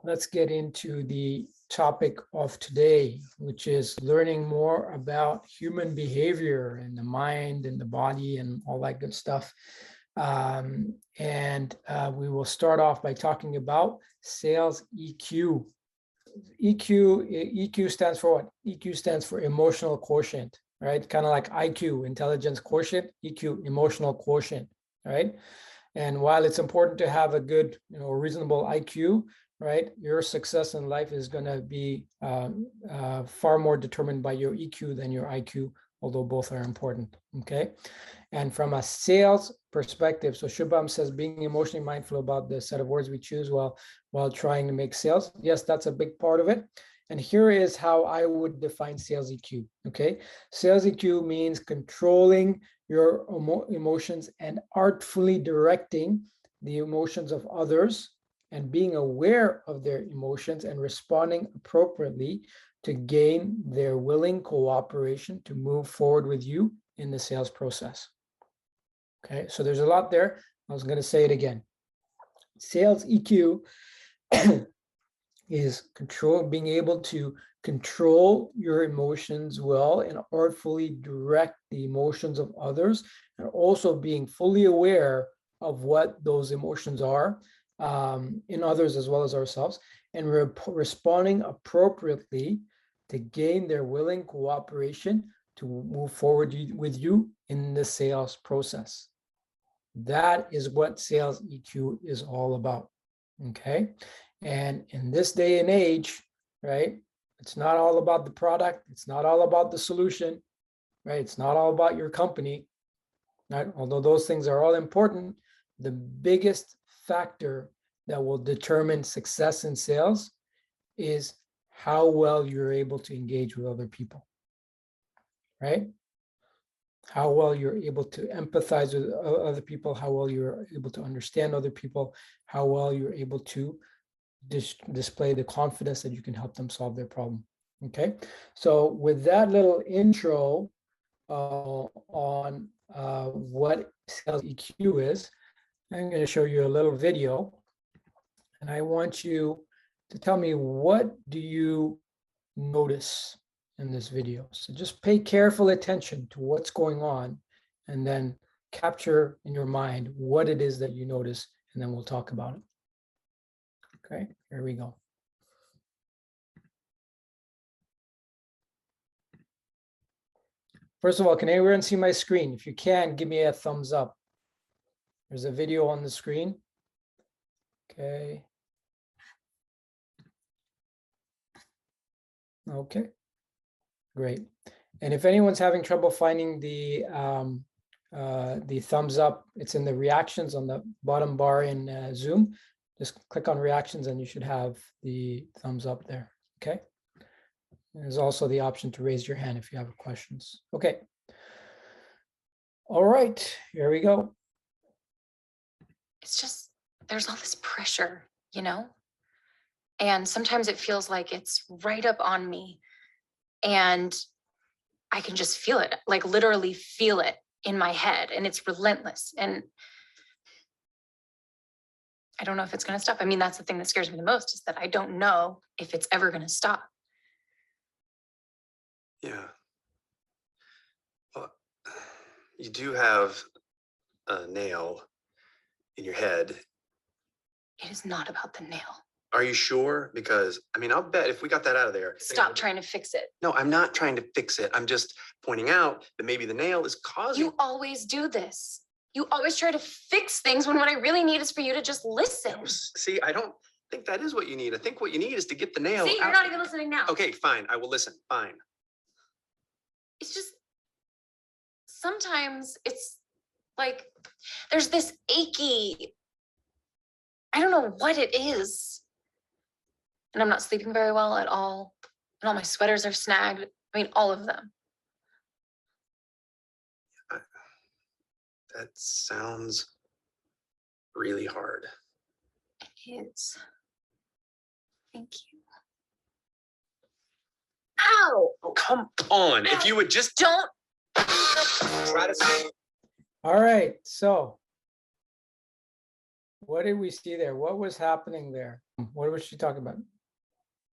let's get into the topic of today, which is learning more about human behavior and the mind and the body and all that good stuff. We will start off by talking about sales EQ. EQ stands for what? EQ stands for emotional quotient, right? Kind of like IQ, intelligence quotient, EQ, emotional quotient, right? And while it's important to have a good, reasonable IQ, right, your success in life is going to be far more determined by your EQ than your IQ, although both are important. Okay. And from a sales perspective, so Shubham says being emotionally mindful about the set of words we choose while trying to make sales. Yes, that's a big part of it. And here is how I would define sales EQ. Okay. Sales EQ means controlling your emotions and artfully directing the emotions of others and being aware of their emotions and responding appropriately to gain their willing cooperation to move forward with you in the sales process. Okay, so there's a lot there. I was going to say it again. Sales EQ is being able to control your emotions well and artfully direct the emotions of others, and also being fully aware of what those emotions are in others as well as ourselves, and responding appropriately to gain their willing cooperation to move forward with you in the sales process. That is what sales EQ is all about. Okay. And in this day and age, right, it's not all about the product. It's not all about the solution, right? It's not all about your company, right? Although those things are all important, the biggest factor that will determine success in sales is how well you're able to engage with other people, right? How well you're able to empathize with other people, how well you're able to understand other people, how well you're able to display the confidence that you can help them solve their problem. Okay, so with that little intro on what sales EQ is, I'm going to show you a little video, and I want you to tell me, what do you notice in this video? So just pay careful attention to what's going on and then capture in your mind what it is that you notice, and then we'll talk about it. Okay, here we go. First of all, can everyone see my screen? If you can, give me a thumbs up. There's a video on the screen. Okay. Okay, great. And if anyone's having trouble finding the thumbs up, it's in the reactions on the bottom bar in Zoom. Just click on reactions and you should have the thumbs up there. Okay. And there's also the option to raise your hand if you have questions. Okay. All right, here we go. It's just, there's all this pressure, and sometimes it feels like it's right up on me, and I can just feel it, like literally feel it in my head, and it's relentless. And I don't know if it's going to stop. I mean, that's the thing that scares me the most, is that I don't know if it's ever going to stop. Yeah. Well, you do have a nail in your head. It is not about the nail. Are you sure? Because, I mean, I'll bet if we got that out of there. Stop trying to fix it. No, I'm not trying to fix it. I'm just pointing out that maybe the nail is causing. You always do this. You always try to fix things when what I really need is for you to just listen. See, I don't think that is what you need. I think what you need is to get the nail See, you're not even listening now. Okay, fine. I will listen. Fine. It's just, sometimes it's like, there's this achy, I don't know what it is. And I'm not sleeping very well at all. And all my sweaters are snagged. I mean, all of them. That sounds really hard. It is. Thank you. Ow! Oh, come on. If you would just don't try to say. All right, so what did we see there? What was happening there? What was she talking about?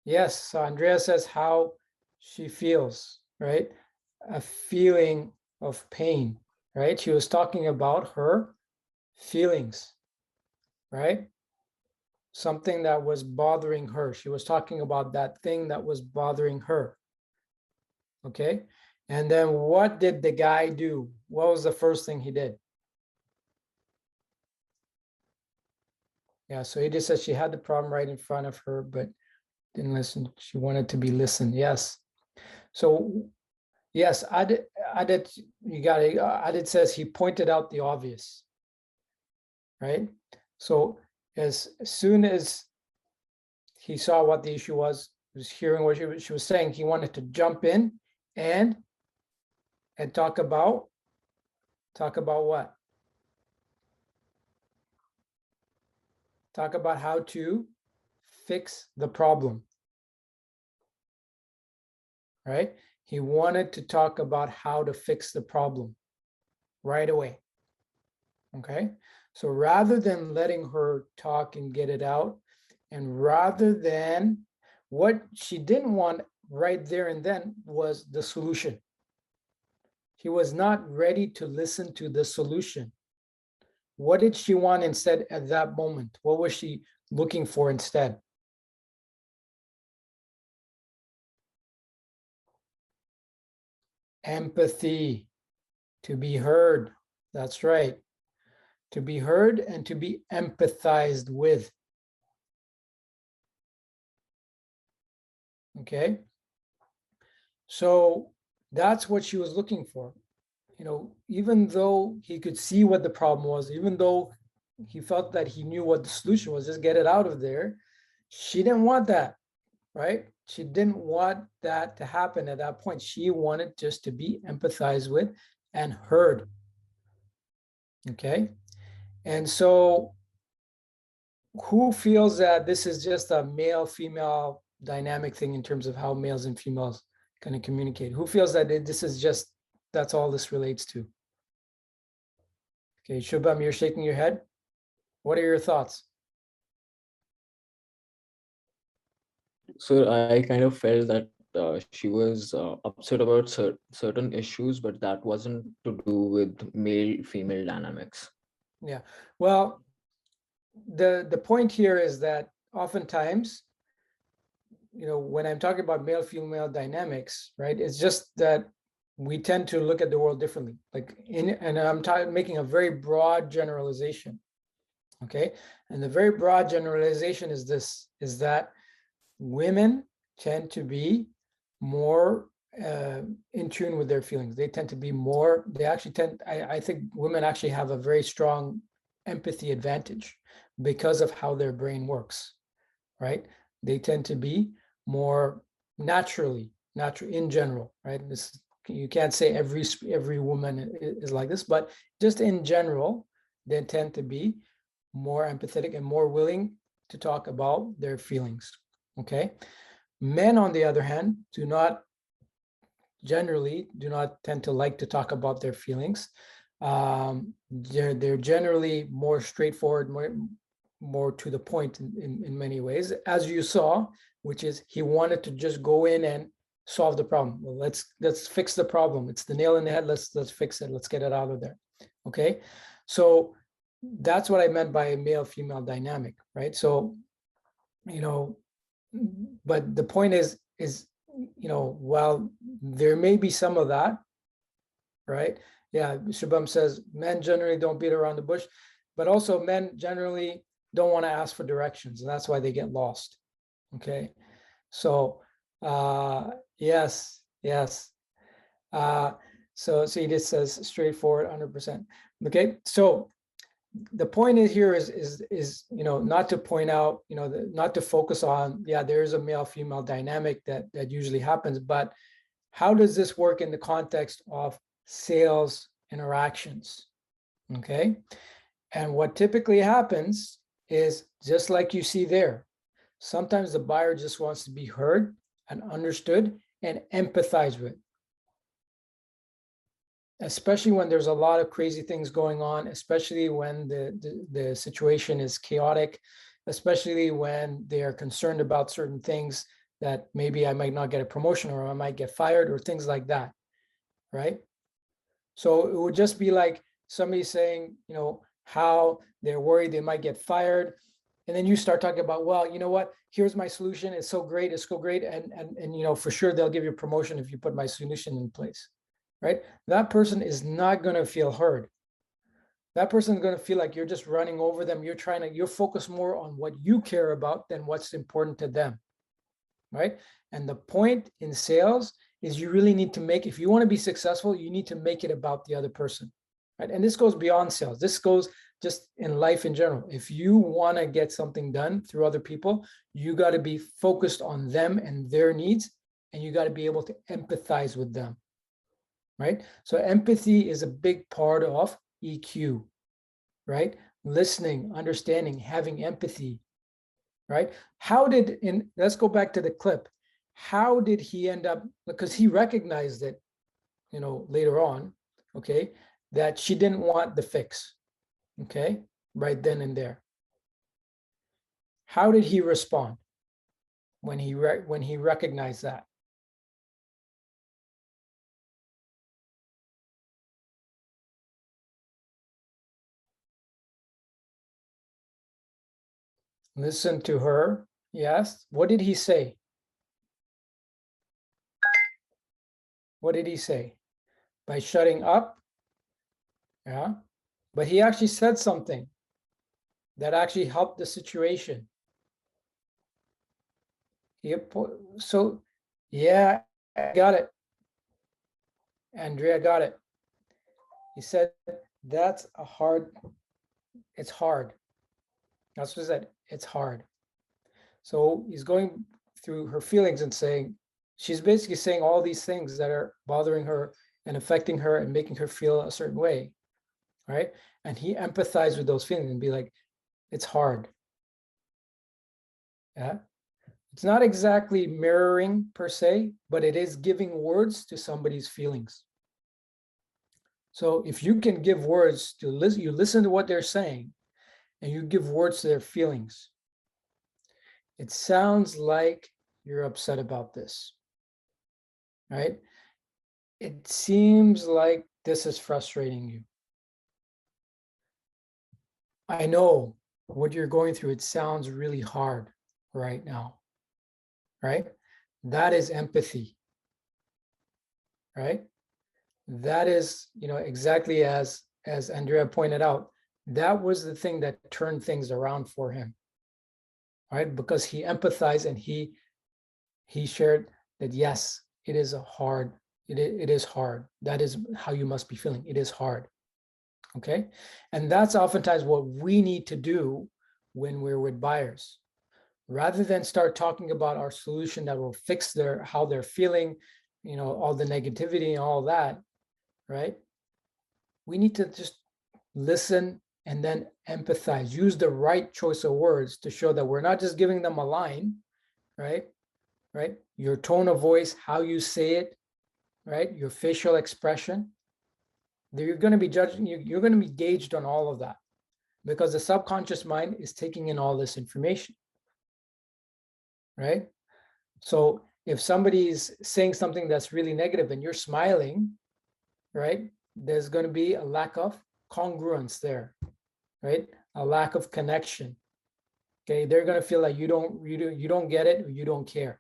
Yes, so Andrea says how she feels, right? A feeling of pain, right? She was talking about her feelings, right? Something that was bothering her. She was talking about that thing that was bothering her. Okay. And then what did the guy do? What was the first thing he did? Yeah, so he just said she had the problem right in front of her, but didn't listen. She wanted to be listened. Yes. So yes, Adit, you got it. Adit says he pointed out the obvious, right? So as soon as he saw what the issue was hearing what she was saying, he wanted to jump in and talk about what? Talk about how to fix the problem, right? He wanted to talk about how to fix the problem right away. Okay. So rather than letting her talk and get it out, and rather than what she didn't want right there and then was the solution. He was not ready to listen to the solution. What did she want instead at that moment? What was she looking for instead? Empathy, to be heard. That's right. To be heard and to be empathized with. Okay. So that's what she was looking for. You know, even though he could see what the problem was, even though he felt that he knew what the solution was, just get it out of there. She didn't want that, right? She didn't want that to happen at that point. She wanted just to be empathized with and heard. Okay. And so who feels that this is just a male-female dynamic thing in terms of how males and females kind of communicate? Who feels that this is just, that's all this relates to? Okay, Shubham, you're shaking your head. What are your thoughts? So I kind of felt that she was upset about certain issues, but that wasn't to do with male-female dynamics. Yeah, well, the point here is that oftentimes, you know, when I'm talking about male-female dynamics, right, it's just that we tend to look at the world differently. Like and I'm making a very broad generalization. Okay, and the very broad generalization is this: is that women tend to be more in tune with their feelings. They tend to be more. They actually tend. I think women actually have a very strong empathy advantage because of how their brain works. Right? They tend to be more natural in general. Right? This, you can't say every woman is like this, but just in general, they tend to be more empathetic and more willing to talk about their feelings. Okay. Men, on the other hand, generally do not tend to like to talk about their feelings. They're generally more straightforward, more to the point in many ways, as you saw, which is he wanted to just go in and solve the problem. Well, let's fix the problem. It's the nail in the head. Let's fix it. Let's get it out of there. Okay. So that's what I meant by a male-female dynamic, right? So, you know, but the point is, you know, while there may be some of that, right? Yeah, Shubham says men generally don't beat around the bush, but also men generally don't want to ask for directions, and that's why they get lost. Okay, so yes. So he just says straightforward, 100%. Okay, so the point is here is you know, not to point out, you know, not to focus on, yeah, there is a male-female dynamic that usually happens, but how does this work in the context of sales interactions? Okay, and what typically happens is just like you see there, sometimes the buyer just wants to be heard and understood and empathized with, especially when there's a lot of crazy things going on, especially when the situation is chaotic especially when they are concerned about certain things that maybe I might not get a promotion or I might get fired or things like that, right? So it would just be like somebody saying, you know, how they're worried they might get fired. And then you start talking about, well, you know what, here's my solution. It's so great. It's so great. And you know, for sure they'll give you a promotion if you put my solution in place, right? That person is not going to feel heard. That person is going to feel like you're just running over them. You're focused more on what you care about than what's important to them, right? And the point in sales is you really need to make, if you want to be successful, you need to make it about the other person, right? And this goes beyond sales. This goes just in life in general. If you want to get something done through other people, you got to be focused on them and their needs, and you got to be able to empathize with them, right? So empathy is a big part of EQ, right? Listening, understanding, having empathy, right? Let's go back to the clip. How did he end up, because he recognized it, you know, later on, okay, that she didn't want the fix, okay, right then and there. How did he respond when he recognized that? Listen to her. Yes. What did he say? What did he say? By shutting up? Yeah. But he actually said something that actually helped the situation. So, yeah, I got it. Andrea got it. He said, it's hard. That's what he said, it's hard. So he's going through her feelings and saying, she's basically saying all these things that are bothering her and affecting her and making her feel a certain way, right? And he empathized with those feelings and be like, it's hard. Yeah. It's not exactly mirroring per se, but it is giving words to somebody's feelings. So if you can give words to listen, you listen to what they're saying and you give words to their feelings. It sounds like you're upset about this, right? It seems like this is frustrating you. I know what you're going through. It sounds really hard right now, right? That is empathy, right? That is, you know, exactly as Andrea pointed out, that was the thing that turned things around for him, right? Because he empathized and he shared that, yes, it is hard. It is hard. That is how you must be feeling. It is hard. Okay. And that's oftentimes what we need to do when we're with buyers. Rather than start talking about our solution that will fix how they're feeling, you know, all the negativity and all that, right? We need to just listen and then empathize, use the right choice of words to show that we're not just giving them a line, right? Right? Your tone of voice, how you say it, right? Your facial expression. You're going to be judging, you're going to be gauged on all of that because the subconscious mind is taking in all this information, right? So if somebody's saying something that's really negative and you're smiling, right? There's going to be a lack of congruence there, right? A lack of connection. Okay, they're going to feel like you don't get it or you don't care,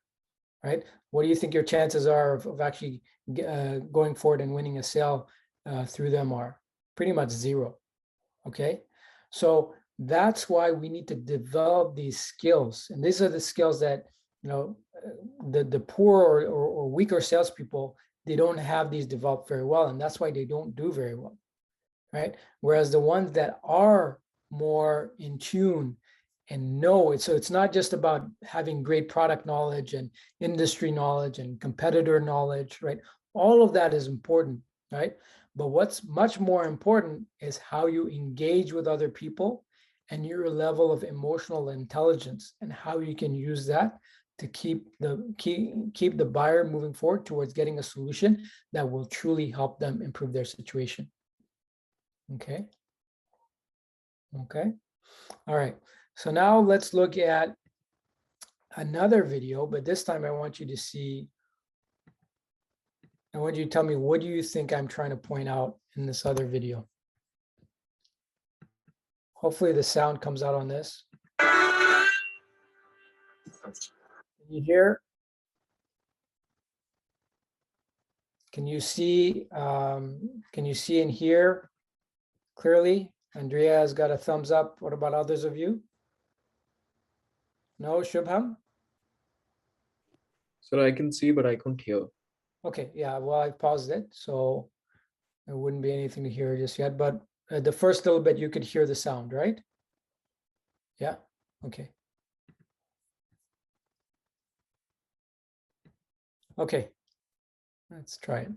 right? What do you think your chances are of actually going forward and winning a sale through them are? Pretty much zero. Okay, so that's why we need to develop these skills, and these are the skills that, you know, the poor or weaker salespeople, they don't have these developed very well, and that's why they don't do very well, right? Whereas the ones that are more in tune and know it, so it's not just about having great product knowledge and industry knowledge and competitor knowledge, right? All of that is important, right? But what's much more important is how you engage with other people and your level of emotional intelligence and how you can use that to keep the buyer moving forward towards getting a solution that will truly help them improve their situation. Okay. Okay. All right. So now let's look at another video, but this time I want you to see, I want you to tell me, what do you think I'm trying to point out in this other video? Hopefully the sound comes out on this. Can you hear? Can you see and hear clearly? Andrea has got a thumbs up. What about others of you? No, Shubham? So I can see, but I can't hear. Okay, yeah, well, I paused it, so there wouldn't be anything to hear just yet, but the first little bit you could hear the sound, right? Yeah, okay. Okay, let's try it.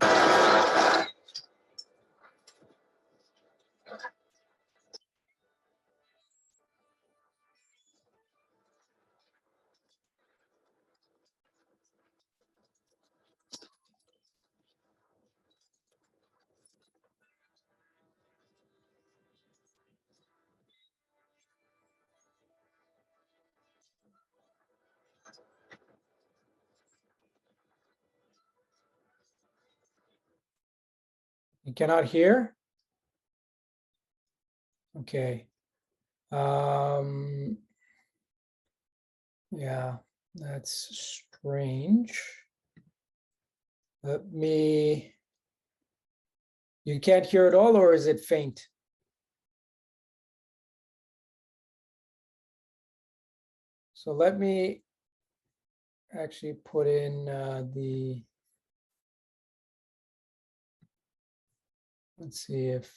You cannot hear? Okay. Yeah, that's strange. Let me, you can't hear it all, or is it faint? So let me actually put in let's see if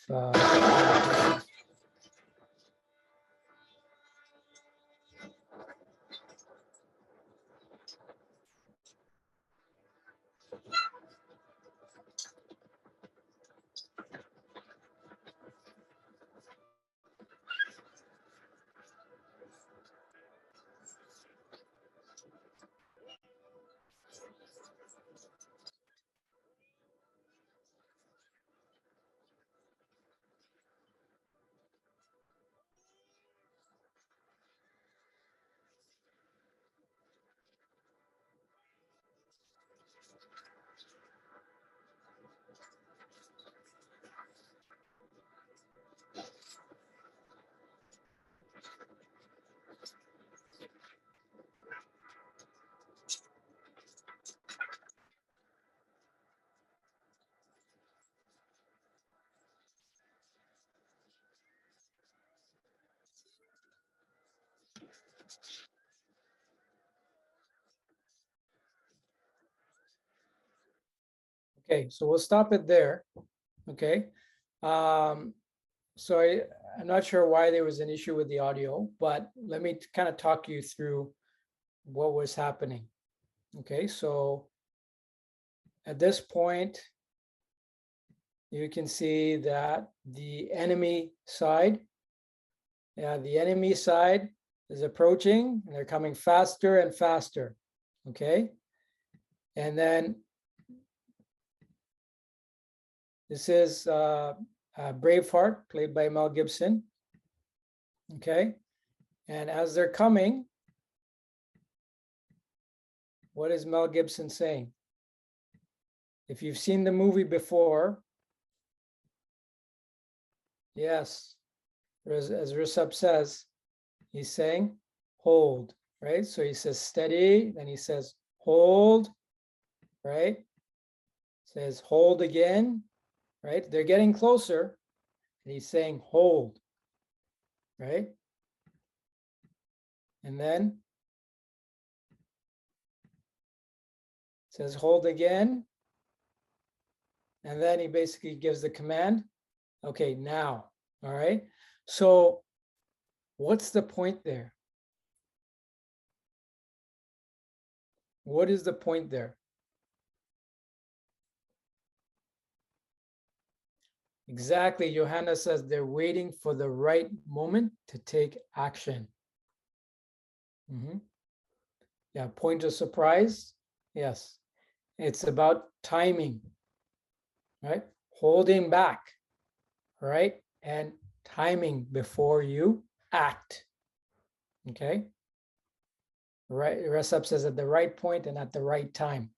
okay, so we'll stop it there. Okay. So I'm not sure why there was an issue with the audio, but let me kind of talk you through what was happening. Okay, so at this point, you can see that the enemy side, the enemy side is approaching, and they're coming faster and faster. Okay, and then this is Braveheart, played by Mel Gibson. Okay, and as they're coming, what is Mel Gibson saying? If you've seen the movie before, yes, as Rishabh says, he's saying hold, right? So he says steady, then he says hold, right? Says hold again, right? They're getting closer, and he's saying hold, right? And then says hold again, and then he basically gives the command, okay, now, all right? So what's the point there? What is the point there? Exactly, Johanna says they're waiting for the right moment to take action. Yeah, point of surprise, yes. It's about timing, right? Holding back, right? And timing before you act. Okay. Right. Recep says at the right point and at the right time.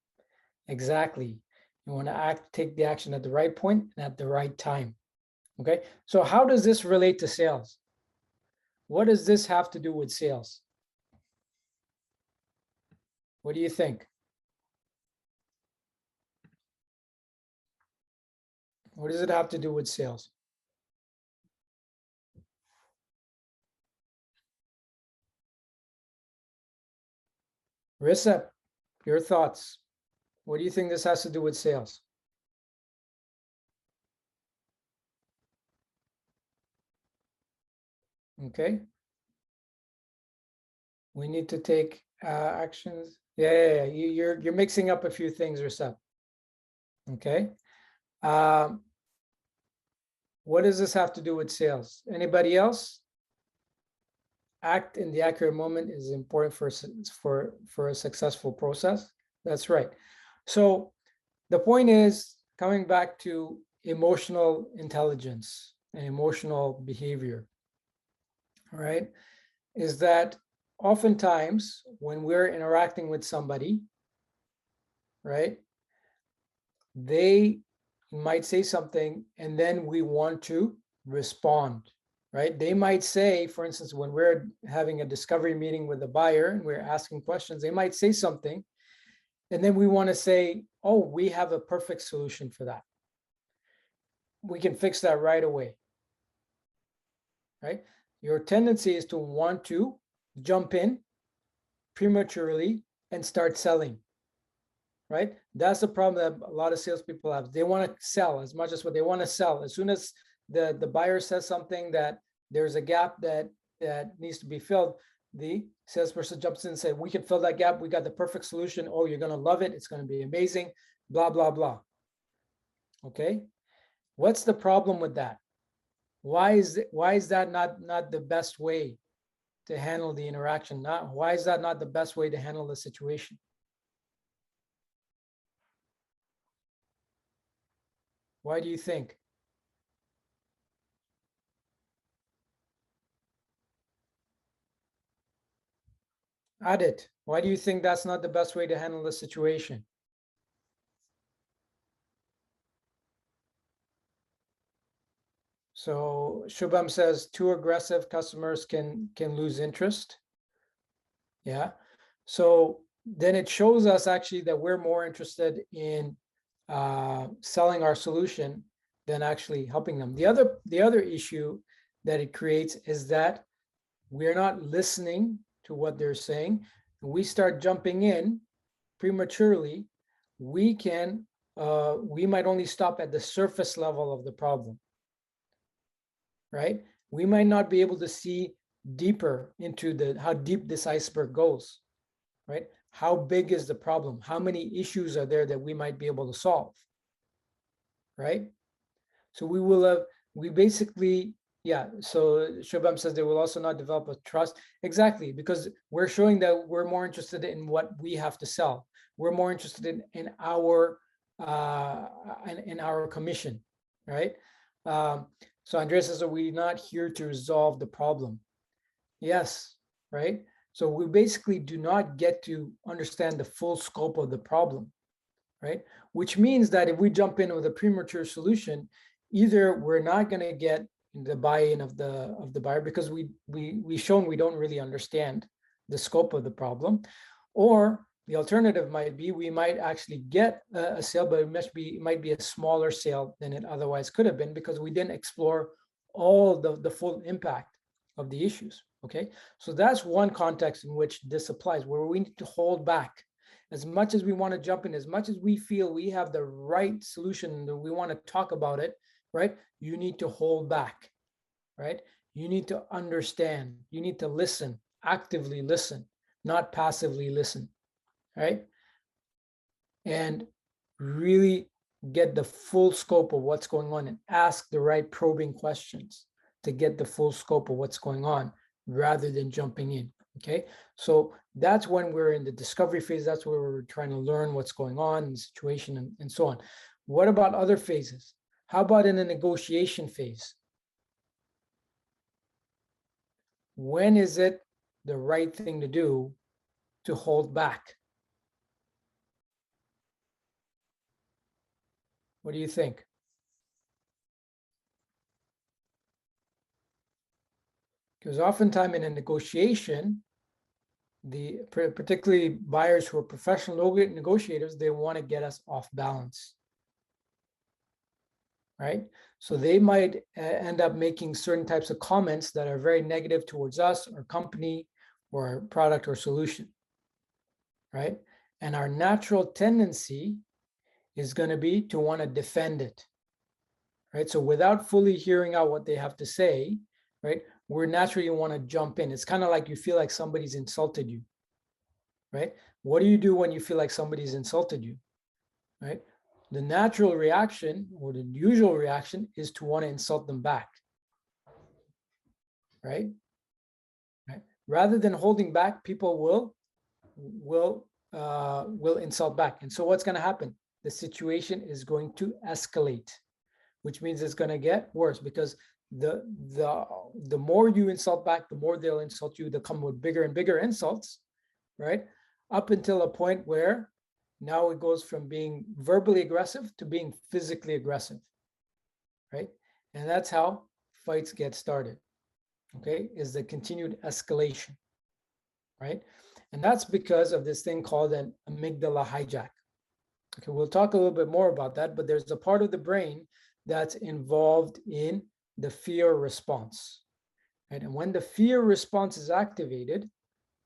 Exactly. You want to take the action at the right point and at the right time. Okay. So how does this relate to sales? What does this have to do with sales? What do you think? What does it have to do with sales? Recep, your thoughts. What do you think this has to do with sales? Okay. We need to take actions. Yeah. You're mixing up a few things, Recep. Okay. What does this have to do with sales? Anybody else? Act in the accurate moment is important for a successful process. That's right. So the point is, coming back to emotional intelligence and emotional behavior, right, is that oftentimes when we're interacting with somebody, right, they might say something and then we want to respond, right? They might say, for instance, when we're having a discovery meeting with the buyer and we're asking questions, they might say something and then we want to say, oh, we have a perfect solution for that. We can fix that right away, right? Your tendency is to want to jump in prematurely and start selling, right? That's the problem that a lot of salespeople have. They want to sell as much as what they want to sell. As soon as the buyer says something that there's a gap that needs to be filled, the salesperson jumps in and says, we can fill that gap. We got the perfect solution. Oh, you're going to love it. It's going to be amazing, blah, blah, blah. Okay. What's the problem with that? Why is that not the best way to handle the interaction? Why is that not the best way to handle the situation? Why do you think? Adit, why do you think that's not the best way to handle the situation? So Shubham says too aggressive customers can lose interest. Yeah. So then it shows us actually that we're more interested in selling our solution than actually helping them. The other issue that it creates is that we're not listening to what they're saying. We start jumping in prematurely. We might only stop at the surface level of the problem, right? We might not be able to see deeper into how deep this iceberg goes, right? How big is the problem? How many issues are there that we might be able to solve, right? So we basically, yeah, so Shubham says they will also not develop a trust. Exactly, because we're showing that we're more interested in what we have to sell. We're more interested in our commission, right? So Andreas says, are we not here to resolve the problem? Yes, right? So we basically do not get to understand the full scope of the problem, right? Which means that if we jump in with a premature solution, either we're not going to get the buy-in of the buyer because we've shown we don't really understand the scope of the problem, or the alternative might be we might actually get a sale, but it might be a smaller sale than it otherwise could have been because we didn't explore all the full impact of the issues. Okay, so that's one context in which this applies, where we need to hold back. As much as we want to jump in, as much as we feel we have the right solution and we want to talk about it, right? You need to hold back, right? You need to understand. You need to listen, actively listen, not passively listen, right? And really get the full scope of what's going on and ask the right probing questions to get the full scope of what's going on rather than jumping in. Okay, so that's when we're in the discovery phase. That's where we're trying to learn what's going on in the situation and so on. What about other phases? How about in the negotiation phase? When is it the right thing to do to hold back? What do you think? Because oftentimes in a negotiation, particularly buyers who are professional negotiators, they want to get us off balance, right? So they might end up making certain types of comments that are very negative towards us or company or product or solution, right? And our natural tendency is going to be to want to defend it, right? So without fully hearing out what they have to say, right, we're naturally want to jump in. It's kind of like you feel like somebody's insulted you, right? What do you do when you feel like somebody's insulted you, right? The natural reaction or the usual reaction is to want to insult them back, right? Rather than holding back, people will insult back. And so what's going to happen? The situation is going to escalate, which means it's going to get worse, because the more you insult back, the more they'll insult you. They'll come with bigger and bigger insults, right? Up until a point where now it goes from being verbally aggressive to being physically aggressive, right? And that's how fights get started, okay? Is the continued escalation, right? And that's because of this thing called an amygdala hijack. Okay, we'll talk a little bit more about that, but there's a part of the brain that's involved in the fear response, right? And when the fear response is activated,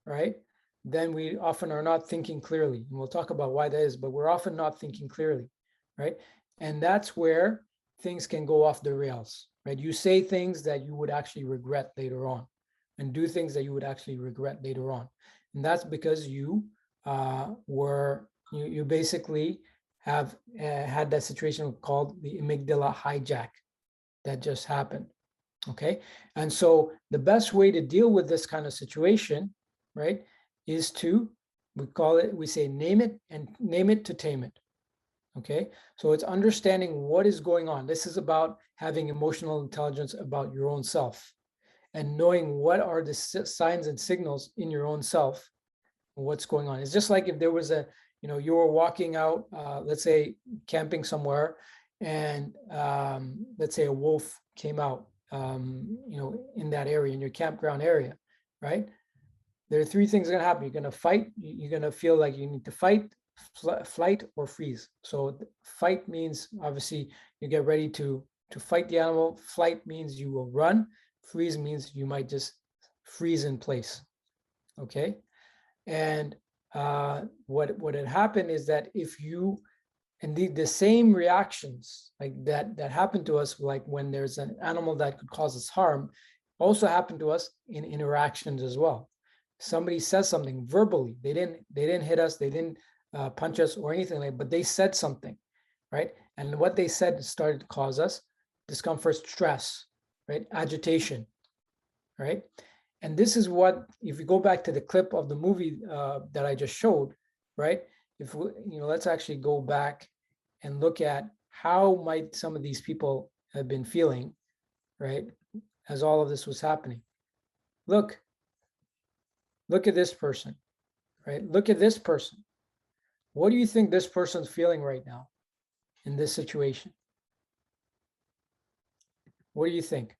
right, then we often are not thinking clearly. And we'll talk about why that is, but we're often not thinking clearly, right? And that's where things can go off the rails, right? You say things that you would actually regret later on and do things that you would actually regret later on. And that's because you you basically have had that situation called the amygdala hijack that just happened, okay? And so the best way to deal with this kind of situation, right, is to, we say name it, and name it to tame it, okay? So it's understanding what is going on. This is about having emotional intelligence about your own self and knowing what are the signs and signals in your own self, what's going on. It's just like if there was you were walking out, let's say camping somewhere, and let's say a wolf came out, in that area, in your campground area, right? There are three things going to happen. You're going to fight. You're going to feel like you need to fight, flight, or freeze. So fight means obviously you get ready to fight the animal. Flight means you will run. Freeze means you might just freeze in place. Okay. And what had happened is that if you, and the same reactions like that happen to us, like when there's an animal that could cause us harm, also happen to us in interactions as well. Somebody says something verbally, they didn't hit us, they didn't punch us or anything like, but they said something, right? And what they said started to cause us discomfort, stress, right? Agitation, right? And this is what, if you go back to the clip of the movie that I just showed, right? If we, let's actually go back and look at how might some of these people have been feeling, right? As all of this was happening. Look at this person, right? Look at this person. What do you think this person's feeling right now in this situation? What do you think?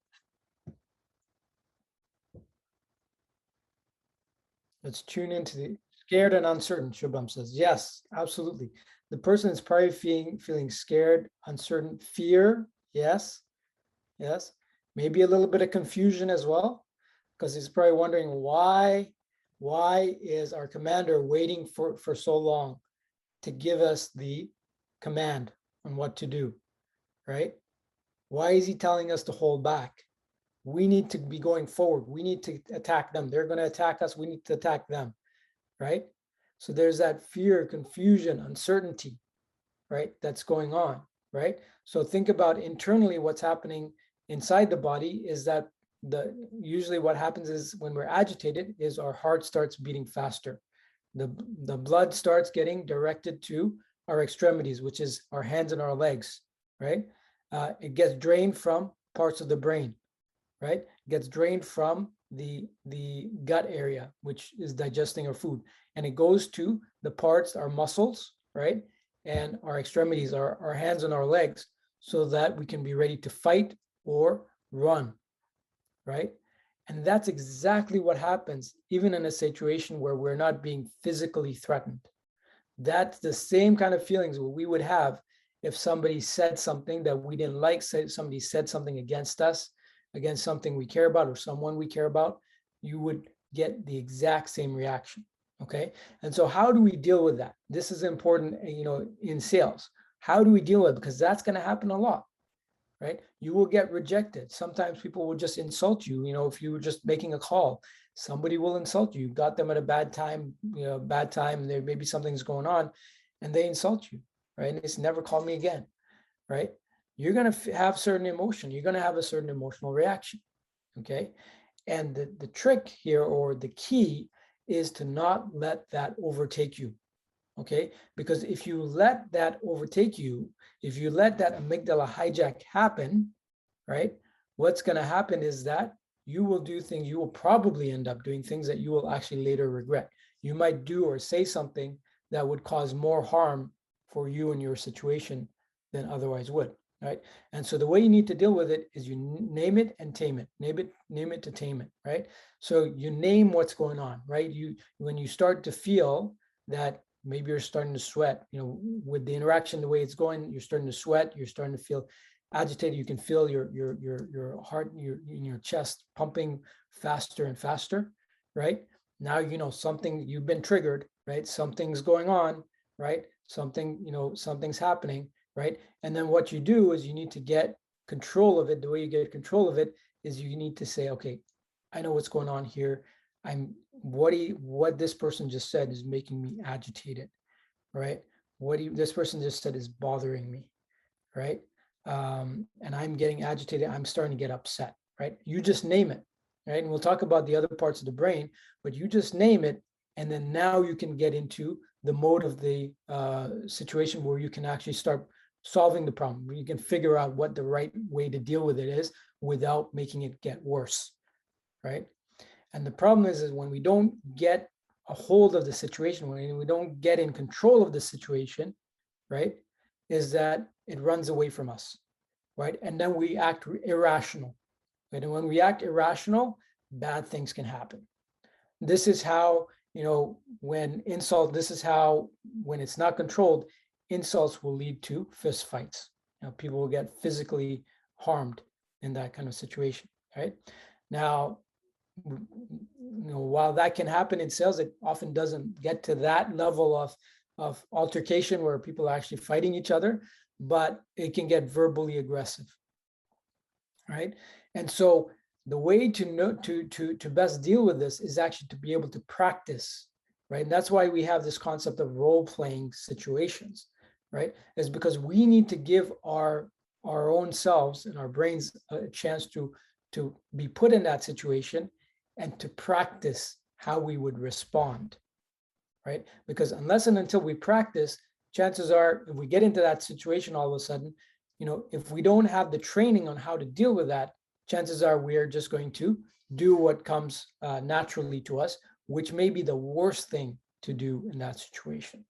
Let's tune into the scared and uncertain, Shubham says. Yes, absolutely. The person is probably feeling scared, uncertain, fear. Yes, yes. Maybe a little bit of confusion as well, because he's probably wondering why is our commander waiting for so long to give us the command on what to do, right? Why is he telling us to hold back? We need to be going forward. We need to attack them. They're going to attack us. We need to attack them, right? So there's that fear, confusion, uncertainty, right? That's going on, right? So think about internally what's happening inside the body is that usually what happens is when we're agitated is our heart starts beating faster. The blood starts getting directed to our extremities, which is our hands and our legs, right? It gets drained from parts of the brain, right? It gets drained from the gut area, which is digesting our food, and it goes to the parts, our muscles, right, and our extremities, our hands and our legs, so that we can be ready to fight or run, right? And that's exactly what happens even in a situation where we're not being physically threatened. That's the same kind of feelings we would have if somebody said something that we didn't like, say somebody said something against us, against something we care about or someone we care about, you would get the exact same reaction. Okay. And so how do we deal with that? This is important, in sales. How do we deal with it? Because that's going to happen a lot, right? You will get rejected. Sometimes people will just insult you. If you were just making a call, somebody will insult you. You got them at a bad time, and there maybe something's going on and they insult you, right? And it's never call me again, right? You're going to have certain emotion. You're going to have a certain emotional reaction. Okay. And the trick here, or the key, is to not let that overtake you. Okay, because if you let that overtake you, if you let that amygdala hijack happen, right, what's going to happen is that you will do things, you will probably end up doing things that you will actually later regret. You might do or say something that would cause more harm for you and your situation than otherwise would, right? And so the way you need to deal with it is you name it and tame it, name it to tame it, right? So you name what's going on, right? When you start to feel that maybe you're starting to sweat, with the interaction, the way it's going, you're starting to sweat, you're starting to feel agitated. You can feel your heart, in your chest pumping faster and faster, right? Now, something, you've been triggered, right? Something's going on, right? Something's happening, right? And then what you do is you need to get control of it. The way you get control of it is you need to say, okay, I know what's going on here. What this person just said is making me agitated, right? This person just said is bothering me, right? And I'm getting agitated. I'm starting to get upset, right? You just name it, right? And we'll talk about the other parts of the brain, but you just name it, and then now you can get into the mode of the situation where you can actually start solving the problem. You can figure out what the right way to deal with it is without making it get worse, right? And the problem is when we don't get a hold of the situation, when we don't get in control of the situation, right, is that it runs away from us, right? And then we act irrational, right? And when we act irrational, bad things can happen. This is how, when it's not controlled, insults will lead to fist fights. People will get physically harmed in that kind of situation, right? Now, while that can happen in sales, it often doesn't get to that level of altercation where people are actually fighting each other, but it can get verbally aggressive, right? And so the way to best deal with this is actually to be able to practice, right? And that's why we have this concept of role-playing situations, right? Is because we need to give our own selves and our brains a chance to be put in that situation and to practice how we would respond, right? Because unless and until we practice, chances are if we get into that situation all of a sudden, if we don't have the training on how to deal with that, chances are we are just going to do what comes naturally to us, which may be the worst thing to do in that situation.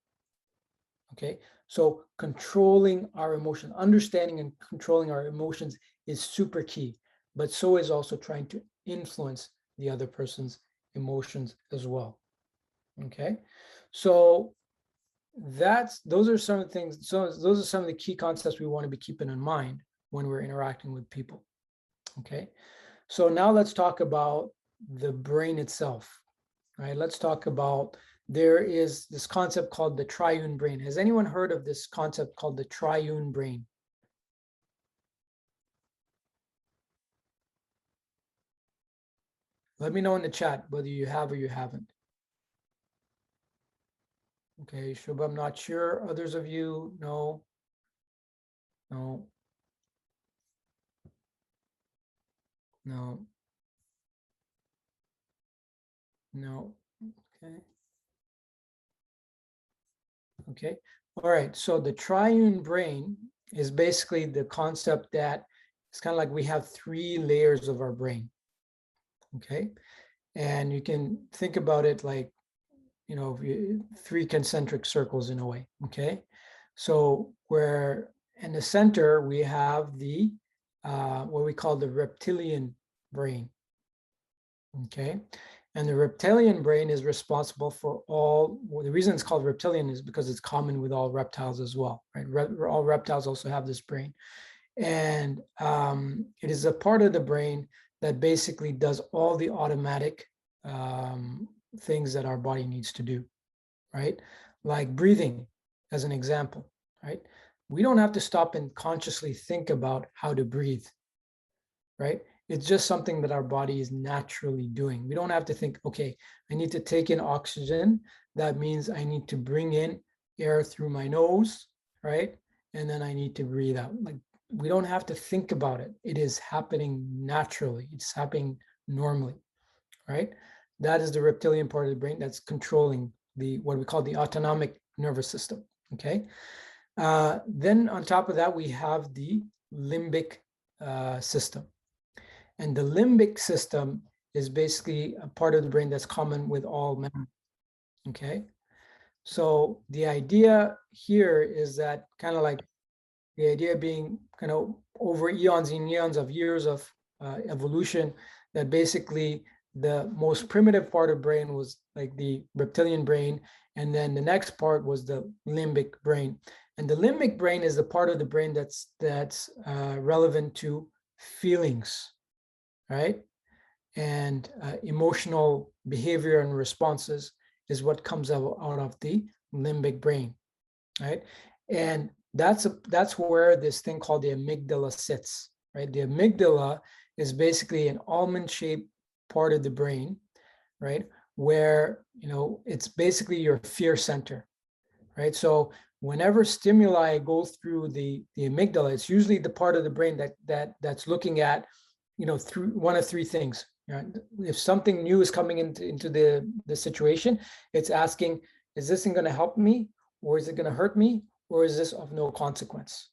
Okay, so controlling our emotions, understanding and controlling our emotions is super key, but so is also trying to influence the other person's emotions as well. Okay, so those are some of the things. So those are some of the key concepts we want to be keeping in mind when we're interacting with people. Okay, so now let's talk about the brain itself. Right, let's talk about, there is this concept called the triune brain. Has anyone heard of this concept called the triune brain? Let me know in the chat whether you have or you haven't. Okay, Shubha, I'm not sure. Others of you, no. No. No. No. Okay. Okay. All right. So the triune brain is basically the concept that it's kind of like we have 3 layers of our brain. okay? And you can think about it like, three concentric circles in a way, okay? So where in the center, we have the, what we call the reptilian brain, okay? And the reptilian brain is responsible for well, the reason it's called reptilian is because it's common with all reptiles as well, right? All reptiles also have this brain. And it is a part of the brain that basically does all the automatic things that our body needs to do, right? Like breathing, as an example, right? We don't have to stop and consciously think about how to breathe, right? It's just something that our body is naturally doing. We don't have to think, okay, I need to take in oxygen. That means I need to bring in air through my nose, right? And then I need to breathe out. Like, we don't have to think about it. It is happening naturally. It's happening normally, right? That is the reptilian part of the brain that's controlling what we call the autonomic nervous system, okay? Then on top of that, we have the limbic system. And the limbic system is basically a part of the brain that's common with all mammals, okay? So the idea here is that kind of like the idea being kind of over eons and eons of years of evolution, that basically the most primitive part of brain was like the reptilian brain, and then the next part was the limbic brain. And the limbic brain is the part of the brain that's relevant to feelings, right? And emotional behavior and responses is what comes out of the limbic brain, right? And that's where this thing called the amygdala sits, right? The amygdala is basically an almond-shaped part of the brain, right? Where, it's basically your fear center, right? So whenever stimuli go through the amygdala, it's usually the part of the brain that's looking at, through one of three things. If something new is coming into the situation, it's asking, is this thing going to help me, or is it going to hurt me, or is this of no consequence?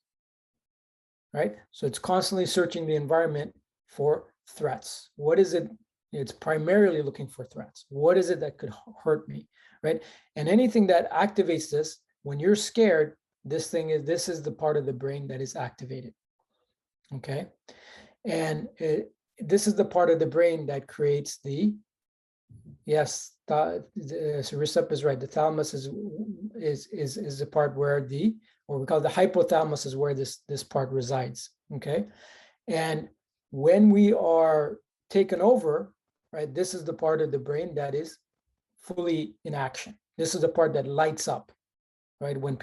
Right? So it's constantly searching the environment for threats. What is it? It's primarily looking for threats. What is it that could hurt me? Right? And anything that activates this, when you're scared, this is the part of the brain that is activated. Okay. And this is the part of the brain that creates yes, Rishabh is right. The thalamus is the part where what we call the hypothalamus is where this part resides. Okay. And when we are taken over, right, this is the part of the brain that is fully in action. This is the part that lights up, right? When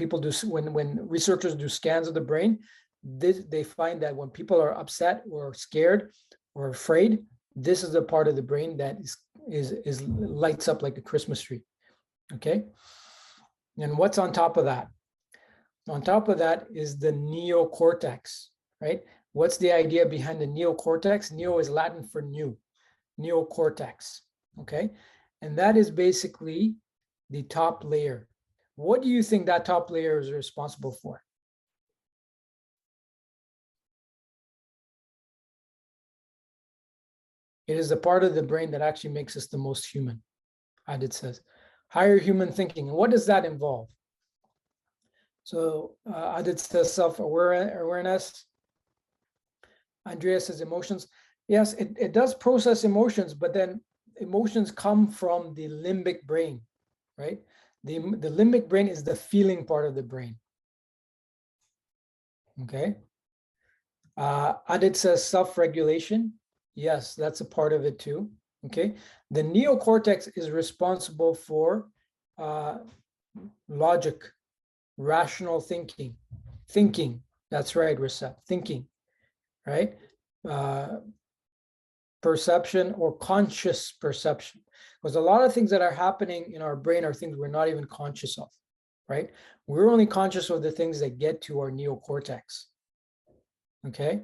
researchers do scans of the brain, they find that when people are upset or scared or afraid, this is the part of the brain that is lights up like a Christmas tree. Okay. And what's on top of that? On top of that is the neocortex, right? What's the idea behind the neocortex? Neo is Latin for new, neocortex. Okay. And that is basically the top layer. What do you think that top layer is responsible for? It is the part of the brain that actually makes us the most human. Adit says, higher human thinking. And what does that involve? So Adit says self-awareness. Andreas says emotions. Yes, it does process emotions, but then emotions come from the limbic brain, right? The limbic brain is the feeling part of the brain. Okay. Adit says self-regulation. Yes, that's a part of it too. Okay. The neocortex is responsible for logic, rational thinking. That's right, Rishabh. Thinking, right? Perception or conscious perception. Because a lot of things that are happening in our brain are things we're not even conscious of, right? We're only conscious of the things that get to our neocortex. Okay.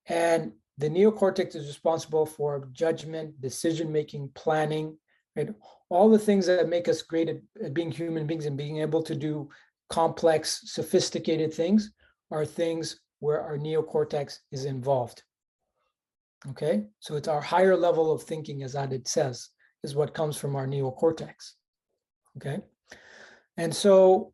And the neocortex is responsible for judgment, decision-making, planning, right? All the things that make us great at being human beings and being able to do complex, sophisticated things are things where our neocortex is involved. Okay, so it's our higher level of thinking, as it says, is what comes from our neocortex. Okay, and so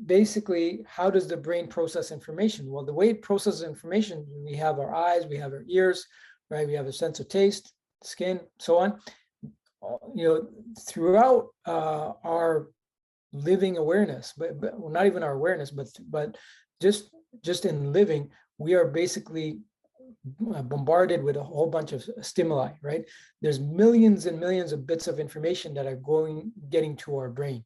basically, how does the brain process information? Well, the way it processes information, we have our eyes, we have our ears, right? We have a sense of taste, skin, so on. Throughout our living awareness, but well, not even our awareness, but just in living, we are basically bombarded with a whole bunch of stimuli, right? There's millions and millions of bits of information that are getting to our brain.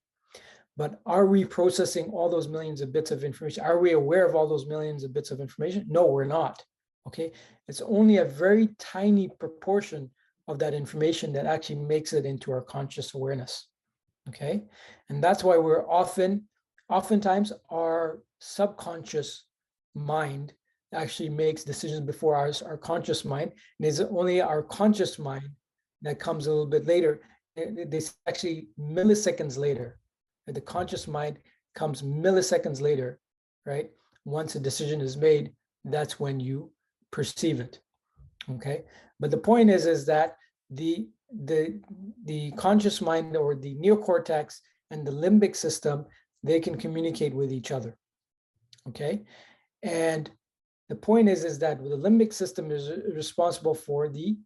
But are we processing all those millions of bits of information? Are we aware of all those millions of bits of information? No, we're not. Okay, it's only a very tiny proportion of that information that actually makes it into our conscious awareness. Okay, and that's why we're oftentimes our subconscious mind actually makes decisions before our conscious mind, and it's only our conscious mind that comes a little bit later. It's actually milliseconds later. The conscious mind comes milliseconds later, right? Once a decision is made, that's when you perceive it. Okay, but the point is that the conscious mind, or the neocortex and the limbic system, they can communicate with each other. Okay, and the point is that the limbic system is responsible for the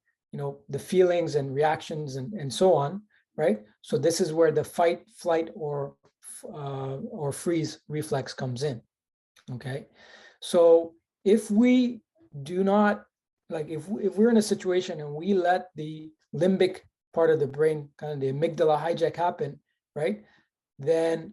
feelings and reactions and so on, right? So this is where the fight, flight, or freeze reflex comes in. Okay, so if we do not, like, if we're in a situation and we let the limbic part of the brain, kind of the amygdala hijack happen, right, then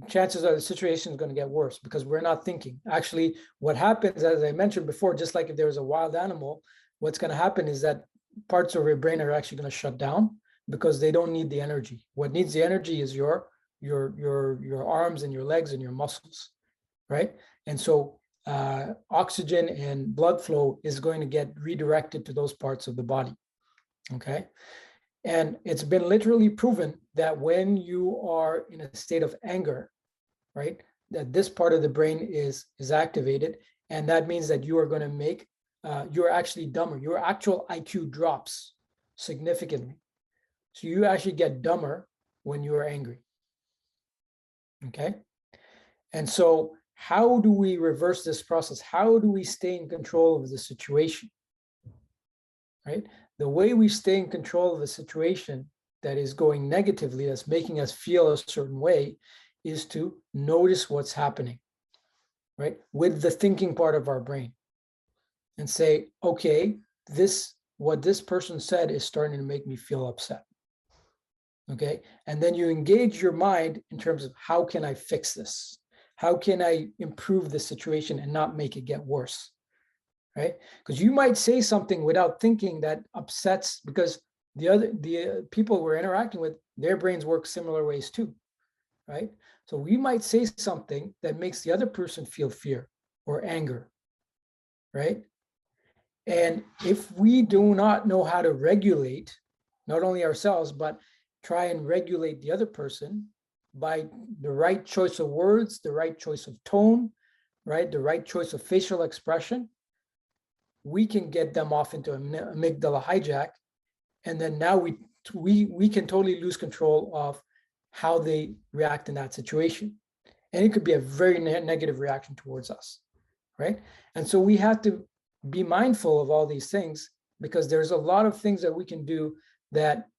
chances are the situation is going to get worse because we're not thinking. Actually, what happens, as I mentioned before, just like if there was a wild animal, what's going to happen is that parts of your brain are actually going to shut down because they don't need the energy. What needs the energy is your arms and your legs and your muscles, right? And so oxygen and blood flow is going to get redirected to those parts of the body. Okay, and it's been literally proven that when you are in a state of anger, right, that this part of the brain is activated, and that means that you are going to make you're actually dumber. Your actual IQ drops significantly, so you actually get dumber when you are angry. Okay, and so how do we reverse this process? How do we stay in control of the situation? Right? The way we stay in control of the situation that is going negatively, that's making us feel a certain way, is to notice what's happening, right? With the thinking part of our brain, and say, okay, what this person said is starting to make me feel upset. Okay. And then you engage your mind in terms of, how can I fix this? How can I improve the situation and not make it get worse? Right? Because you might say something without thinking that upsets, because the people we're interacting with, their brains work similar ways too, right? So we might say something that makes the other person feel fear or anger, right? And if we do not know how to regulate, not only ourselves, but try and regulate the other person by the right choice of words, the right choice of tone, right, the right choice of facial expression, we can get them off into amygdala hijack, and then now we can totally lose control of how they react in that situation, and it could be a very negative reaction towards us, right? And so we have to be mindful of all these things, because there's a lot of things that we can do that,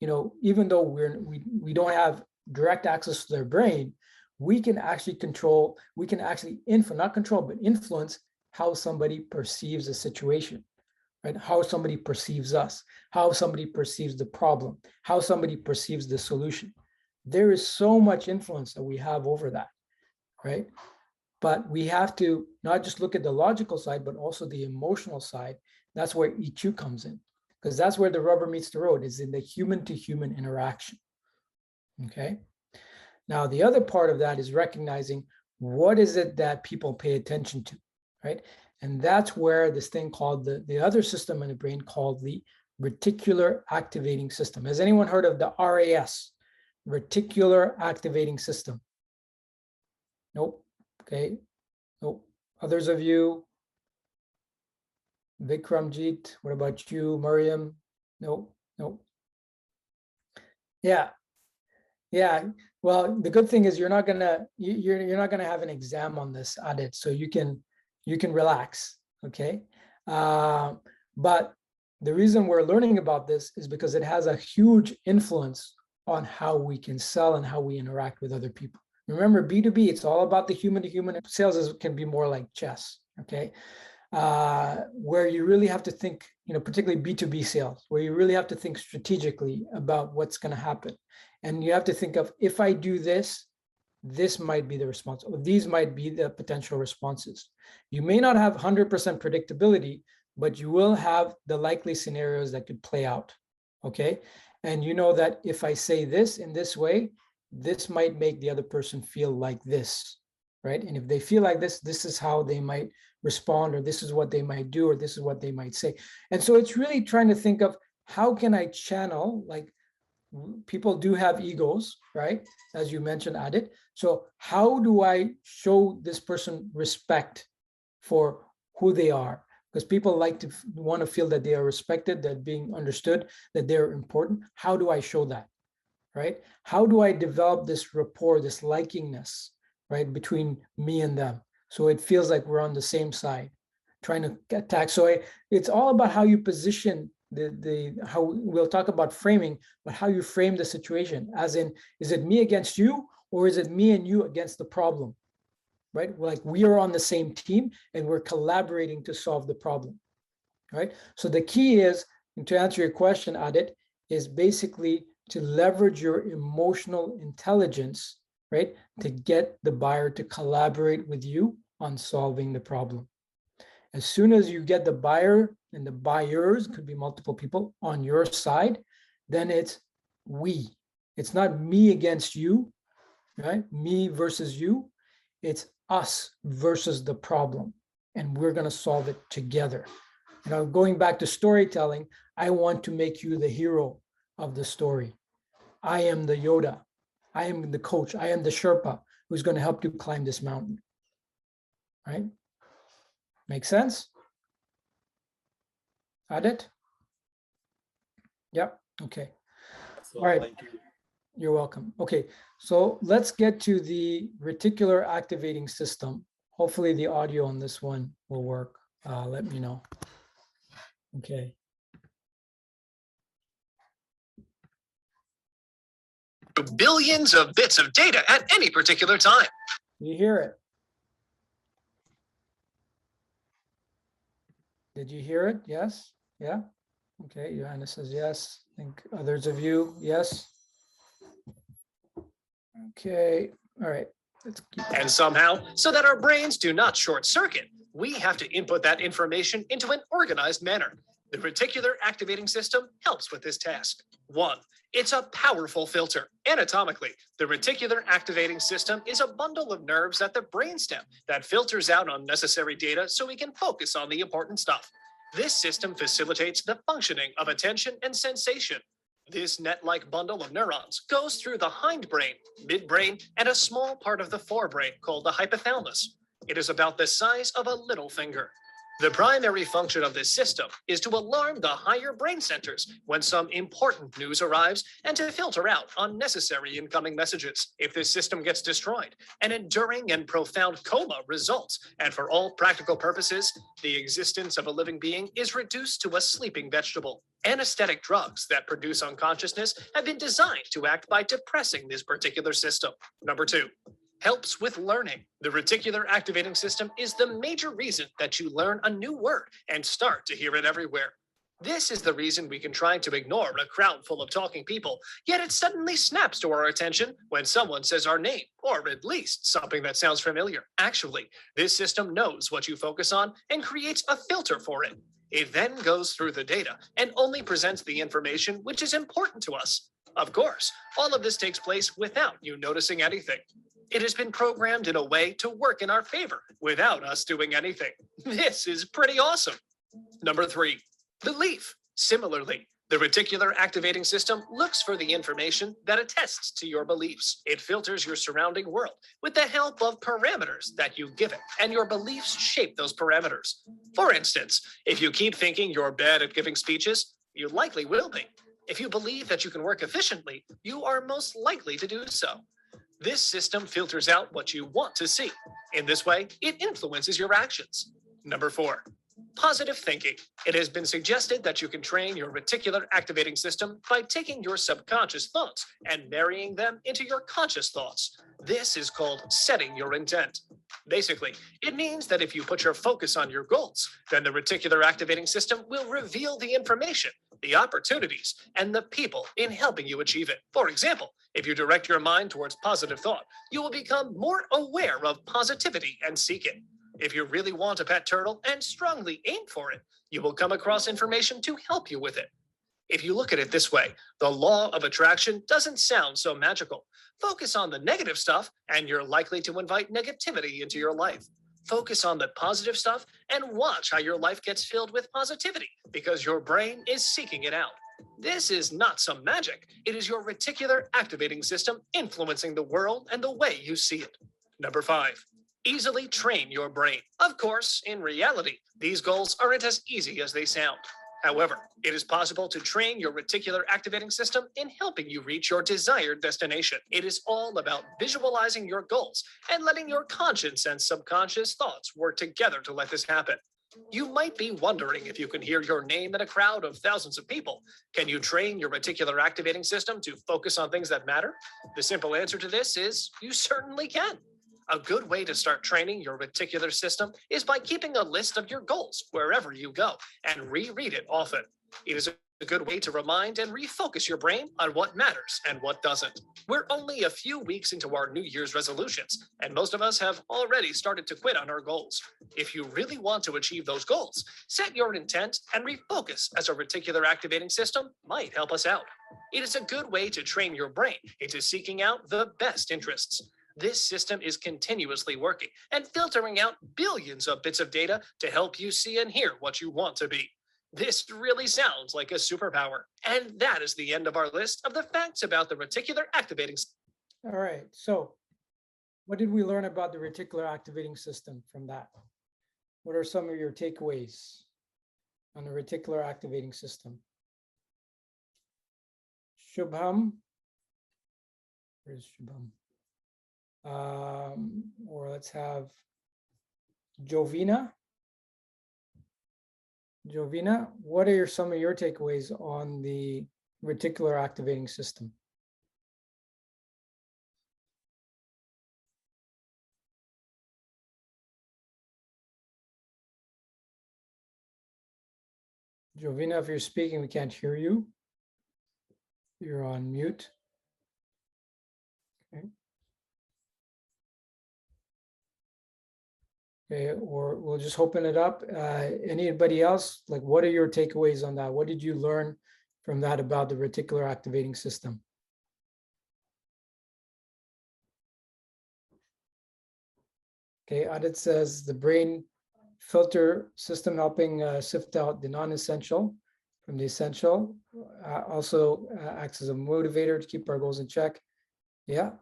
even though we don't have direct access to their brain, we can actually control, not control, but influence how somebody perceives a situation, right? How somebody perceives us, how somebody perceives the problem, how somebody perceives the solution. There is so much influence that we have over that, right? But we have to not just look at the logical side, but also the emotional side. That's where EQ comes in, because that's where the rubber meets the road, is in the human to human interaction. Okay. Now, the other part of that is recognizing what is it that people pay attention to, right? And that's where this thing called the other system in the brain called the reticular activating system. Has anyone heard of the RAS, reticular activating system? Nope. Okay. Nope. Others of you? Vikramjit, what about you, Mariam? No, no. Yeah, yeah. Well, the good thing is you're not gonna have an exam on this audit, so you can relax. Okay, but the reason we're learning about this is because it has a huge influence on how we can sell and how we interact with other people. Remember, B2B, it's all about the human to human. Sales can be more like chess. Okay. Where you really have to think, particularly B2B sales, where you really have to think strategically about what's going to happen. And you have to think of, if I do this, this might be the response, or these might be the potential responses. You may not have 100% predictability, but you will have the likely scenarios that could play out. Okay. And you know that if I say this in this way, this might make the other person feel like this, right? And if they feel like this is how they might respond, or this is what they might do, or this is what they might say. And so it's really trying to think of, how can I channel, like, people do have egos, right? As you mentioned, Adit. So how do I show this person respect for who they are? Because people like to want to feel that they are respected, that being understood, that they're important. How do I show that, right? How do I develop this rapport, this likingness, right, between me and them? So it feels like we're on the same side, trying to attack. So it's all about how you position how we'll talk about framing, but how you frame the situation, as in, is it me against you, or is it me and you against the problem, right? Like, we are on the same team and we're collaborating to solve the problem, right? So the key is, and to answer your question, Adit, is basically to leverage your emotional intelligence, right, to get the buyer to collaborate with you on solving the problem. As soon as you get the buyer, and the buyers could be multiple people on your side, then it's we. It's not me against you, right? Me versus you. It's us versus the problem, and we're going to solve it together. Going back to storytelling, I want to make you the hero of the story. I am the Yoda. I am the coach. I am the Sherpa who's going to help you climb this mountain. Right? Make sense? Adit? Yep. Okay. So, All right. thank you. You're welcome. Okay. So let's get to the reticular activating system. Hopefully the audio on this one will work. Let me know. Okay. Billions of bits of data at any particular time. You hear it? Did you hear it? Yes? Yeah? Okay, Johanna says yes. I think others of you, yes? Okay, all right. Let's keep And somehow, so that our brains do not short circuit, we have to input that information into an organized manner. The reticular activating system helps with this task. 1. It's a powerful filter. Anatomically, the reticular activating system is a bundle of nerves at the brainstem that filters out unnecessary data so we can focus on the important stuff. This system facilitates the functioning of attention and sensation. This net-like bundle of neurons goes through the hindbrain, midbrain, and a small part of the forebrain called the hypothalamus. It is about the size of a little finger. The primary function of this system is to alarm the higher brain centers when some important news arrives and to filter out unnecessary incoming messages. If this system gets destroyed, an enduring and profound coma results, and for all practical purposes, the existence of a living being is reduced to a sleeping vegetable. Anesthetic drugs that produce unconsciousness have been designed to act by depressing this particular system. Number 2. Helps with learning. The reticular activating system is the major reason that you learn a new word and start to hear it everywhere. This is the reason we can try to ignore a crowd full of talking people, yet it suddenly snaps to our attention when someone says our name, or at least something that sounds familiar. Actually, this system knows what you focus on and creates a filter for it. It then goes through the data and only presents the information which is important to us. Of course, all of this takes place without you noticing anything. It has been programmed in a way to work in our favor without us doing anything. This is pretty awesome. Number 3, belief. Similarly, the The reticular activating system looks for the information that attests to your beliefs. It filters your surrounding world with the help of parameters that you give it, and your beliefs shape those parameters. For instance, if you keep thinking you're bad at giving speeches, you likely will be. If you believe that you can work efficiently, you are most likely to do so. This system filters out what you want to see. In this way, it influences your actions. Number 4. Positive thinking. It has been suggested that you can train your reticular activating system by taking your subconscious thoughts and marrying them into your conscious thoughts. This is called setting your intent. Basically, it means that if you put your focus on your goals, then the reticular activating system will reveal the information, the opportunities, and the people in helping you achieve it. For example, if you direct your mind towards positive thought, you will become more aware of positivity and seek it. If you really want a pet turtle and strongly aim for it, you will come across information to help you with it. If you look at it this way, the law of attraction doesn't sound so magical. Focus on the negative stuff, and you're likely to invite negativity into your life. Focus on the positive stuff and watch how your life gets filled with positivity because your brain is seeking it out. This is not some magic. It is your reticular activating system influencing the world and the way you see it. Number 5. Easily train your brain. Of course, in reality, these goals aren't as easy as they sound. However, it is possible to train your reticular activating system in helping you reach your desired destination. It is all about visualizing your goals and letting your conscious and subconscious thoughts work together to let this happen. You might be wondering if you can hear your name in a crowd of thousands of people. Can you train your reticular activating system to focus on things that matter? The simple answer to this is you certainly can. A good way to start training your reticular system is by keeping a list of your goals wherever you go and reread it often. It is a good way to remind and refocus your brain on what matters and what doesn't. We're only a few weeks into our New Year's resolutions, and most of us have already started to quit on our goals. If you really want to achieve those goals, set your intent and refocus as a reticular activating system might help us out. It is a good way to train your brain into seeking out the best interests. This system is continuously working and filtering out billions of bits of data to help you see and hear what you want to be. This really sounds like a superpower. And that is the end of our list of the facts about the reticular activating system. All right. So what did we learn about the reticular activating system from that? What are some of your takeaways on the reticular activating system? Shubham? Where's Shubham? Or let's have Jovina. Jovina, what are some of your takeaways on the reticular activating system? Jovina, if you're speaking, we can't hear you. You're on mute. Okay. Okay, or we'll just open it up. Anybody else? Like, what are your takeaways on that? What did you learn from that about the reticular activating system? Okay, Adit says the brain filter system helping sift out the non-essential from the essential. Also acts as a motivator to keep our goals in check. Yeah,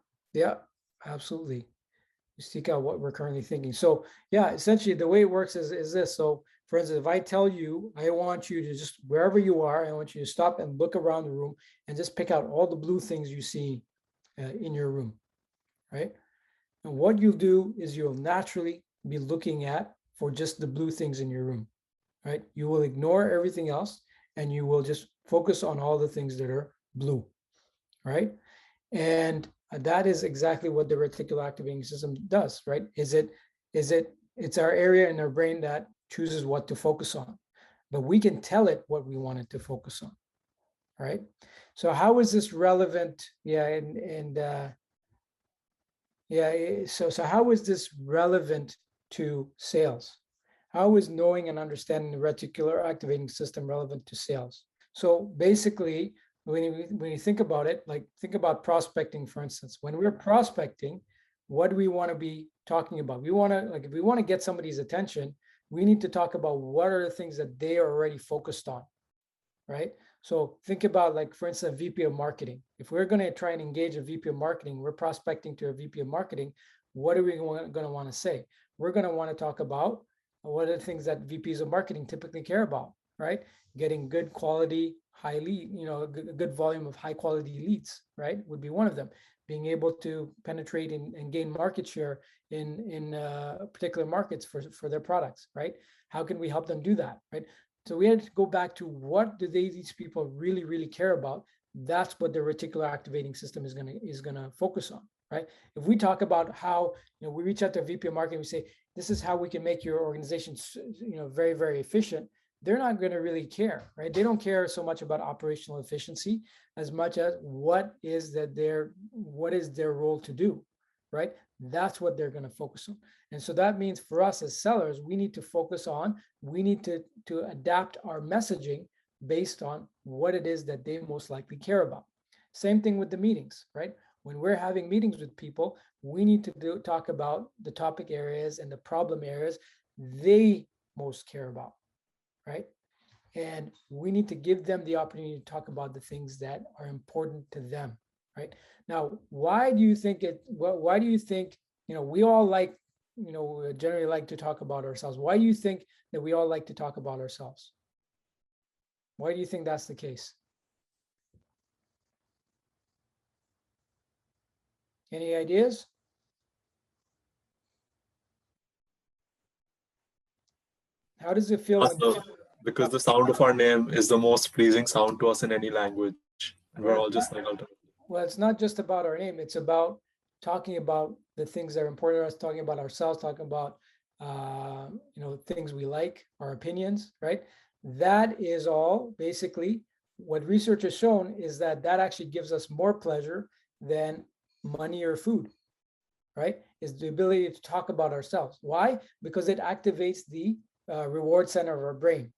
absolutely. We seek out what we're currently thinking. So yeah, essentially the way it works is this. So for instance, if I tell you, I want you to just, wherever you are, I want you to stop and look around the room and just pick out all the blue things you see in your room, right? And what you'll do is you'll naturally be looking at for just the blue things in your room, right? You will ignore everything else and you will just focus on all the things that are blue, right? And that is exactly what the reticular activating system does, right? It's our area in our brain that chooses what to focus on, but we can tell it what we want it to focus on, right? So how is this relevant? Yeah, so how is this relevant to sales? How is knowing and understanding the reticular activating system relevant to sales? So basically, when you think about it, like think about prospecting, for instance. When we're prospecting, what do we want to be talking about? We want to, like, if we want to get somebody's attention, we need to talk about what are the things that they are already focused on, right? So think about, like, for instance, VP of marketing. If we're going to try and engage a VP of marketing, we're prospecting to a VP of marketing, what are we going to want to say? We're going to want to talk about what are the things that VPs of marketing typically care about, right? Getting good quality, high lead, a good volume of high quality leads, right? Would be one of them. Being able to penetrate and gain market share in particular markets for their products, right? How can we help them do that, right? So we had to go back to what do these people really, really care about? That's what the reticular activating system is gonna focus on, right? If we talk about how, we reach out to a VP of marketing, we say, this is how we can make your organization, very, very efficient. They're not going to really care, right? They don't care so much about operational efficiency as much as what is their role to do, right? That's what they're going to focus on. And so that means for us as sellers, we need to focus on, we need to adapt our messaging based on what it is that they most likely care about. Same thing with the meetings, right? When we're having meetings with people, we need to talk about the topic areas and the problem areas they most care about, right? And we need to give them the opportunity to talk about the things that are important to them, right? Now, why do you think we all like, generally like to talk about ourselves? Why do you think that we all like to talk about ourselves? Why do you think that's the case? Any ideas? How does it feel when because the sound of our name is the most pleasing sound to us in any language, and we're all just like, well, it's not just about our name. It's about talking about the things that are important to us, talking about ourselves, talking about things we like, our opinions, right? That is all basically what research has shown, is that actually gives us more pleasure than money or food, right? Is the ability to talk about ourselves. Why? Because it activates the reward center of our brain.